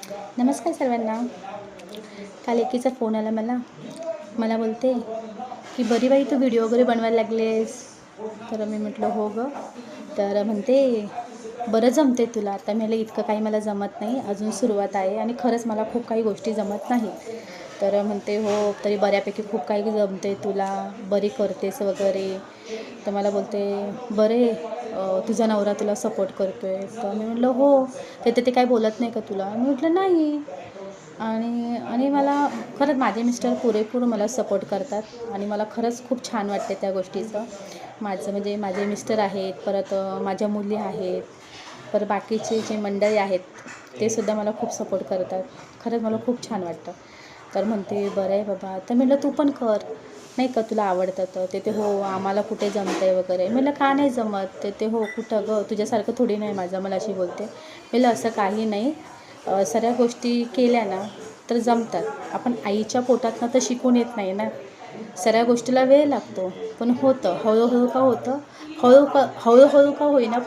नमस्कार सर्वांना. काल एकीचा फोन आला मला बोलते की बरी बाई तू व्हिडिओ वगैरे बनवायला लागलेस. तर मी म्हटलं हो गं. तर म्हणते बरं जमते तुला. आता म्हणलं इतकं काही मला जमत नाही, अजून सुरुवात आहे आणि खरंच मला खूप काही गोष्टी जमत नाहीत. तर म्हणते हो तरी बऱ्यापैकी खूप काही जमते तुला, बरी करतेस वगैरे. तर मला बोलते बरे तुझा नवरा तुला सपोर्ट करतो आहे. तर मी म्हटलं हो. ते काही बोलत नाही का तुला? मी म्हटलं नाही. आणि आणि मला खरंच माझे मिस्टर पुरेपूर मला सपोर्ट करतात आणि मला खरंच खूप छान वाटते त्या गोष्टीचं. म्हणजे माझे मिस्टर आहेत, परत माझ्या मुली आहेत, परत बाकीचे जे मंडळी आहेत ते सुद्धा मला खूप सपोर्ट करतात. खरंच मला खूप छान वाटतं. तर म्हणते बरं आहे बाबा. तर म्हटलं तू पण कर नाही का, तुला आवडतं तर. ते हो आम्हाला कुठे जमतं आहे वगैरे. म्हटलं का नाही जमत? ते हो कुठं गं, तुझ्यासारखं थोडी नाही माझं, मला अशी बोलते. म्हटलं असं काही नाही, सगळ्या गोष्टी केल्या ना तर जमतात. आपण आईच्या पोटातनं तर शिकून येत नाही ना, सगळ्या गोष्टीला वेळ लागतो. पण होतं, हळूहळू का होतं, हळूहळू का होईना पण